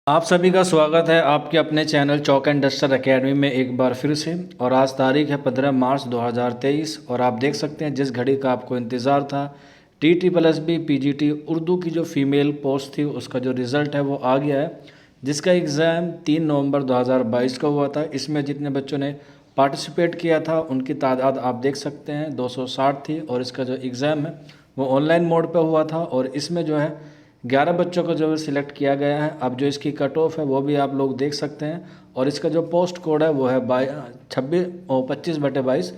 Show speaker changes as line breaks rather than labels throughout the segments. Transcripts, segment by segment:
आप सभी का स्वागत है आपके अपने channel chalk and duster academy में एक बार फिर से। और आज तारीख है 15 मार्च 2023 और आप देख सकते हैं जिस घड़ी का आपको इंतज़ार था TSSB PGT उर्दू की जो फीमेल पोस्ट थी उसका जो रिज़ल्ट है वो आ गया है, जिसका एग्ज़ाम 3 नवंबर 2022 को हुआ था। इसमें जितने बच्चों ने पार्टिसिपेट किया था उनकी तादाद आप देख सकते हैं 260 थी। और इसका जो एग्ज़ाम है वो ऑनलाइन मोड पे हुआ था और इसमें जो है 11 बच्चों को जो है सिलेक्ट किया गया है। अब जो इसकी कट ऑफ है वो भी आप लोग देख सकते हैं। और इसका जो पोस्ट कोड है वो है 25/22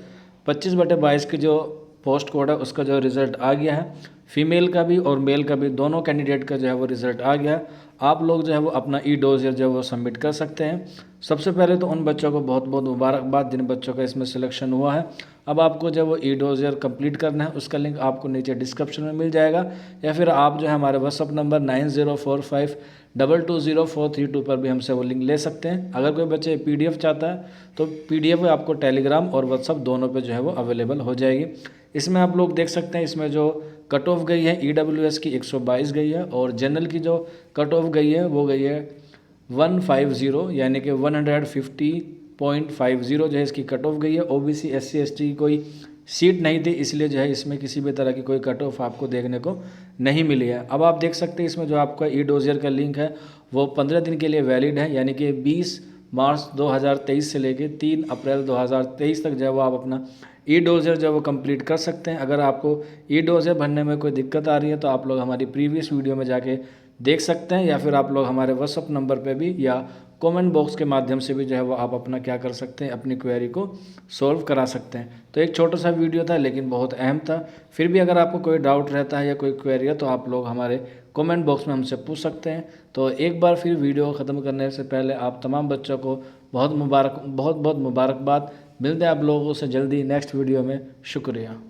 25/22 की जो पोस्ट कोड है उसका जो रिज़ल्ट आ गया है। फीमेल का भी और मेल का भी दोनों कैंडिडेट का जो है वो रिज़ल्ट आ गया है। आप लोग जो है वो अपना डोजियर जो है वो सबमिट कर सकते हैं। सबसे पहले तो उन बच्चों को बहुत बहुत मुबारकबाद जिन बच्चों का इसमें सिलेक्शन हुआ है। अब आपको जब वो डोजियर कंप्लीट करना है उसका लिंक आपको नीचे डिस्क्रिप्शन में मिल जाएगा, या फिर आप जो है हमारे व्हाट्सअप नंबर 9045220432 पर भी हमसे वो लिंक ले सकते हैं। अगर कोई बच्चे PDF चाहता है तो PDF आपको टेलीग्राम और व्हाट्सअप दोनों पे जो है वो अवेलेबल हो जाएगी। इसमें आप लोग देख सकते हैं इसमें जो कट ऑफ गई है EWS की 122 गई है और जनरल की जो कट ऑफ गई है वो गई है 150, यानी कि 150.50 जो है इसकी कट ऑफ गई है। OBC SC ST की कोई सीट नहीं थी, इसलिए जो है इसमें किसी भी तरह की कोई कट ऑफ आपको देखने को नहीं मिली है। अब आप देख सकते हैं इसमें जो आपका डोजियर का लिंक है वो 15 दिन के लिए वैलिड है, यानी कि 20 मार्च 2023 से लेकर 3 अप्रैल 2023 तक जो है वो आप अपना डोजियर जो है वो कंप्लीट कर सकते हैं। अगर आपको डोजियर भरने में कोई दिक्कत आ रही है तो आप लोग हमारी प्रीवियस वीडियो में जाके देख सकते हैं, या फिर आप लोग हमारे व्हाट्सअप नंबर पे भी या कमेंट बॉक्स के माध्यम से भी जो है वो आप अपना क्या कर सकते हैं, अपनी क्वेरी को सॉल्व करा सकते हैं। तो एक छोटा सा वीडियो था लेकिन बहुत अहम था। फिर भी अगर आपको कोई डाउट रहता है या कोई क्वेरी है तो आप लोग हमारे कमेंट बॉक्स में हमसे पूछ सकते हैं। तो एक बार फिर वीडियो ख़त्म करने से पहले आप तमाम बच्चों को बहुत बहुत मुबारकबाद। मिलते हैं आप लोगों से जल्दी नेक्स्ट वीडियो में। शुक्रिया।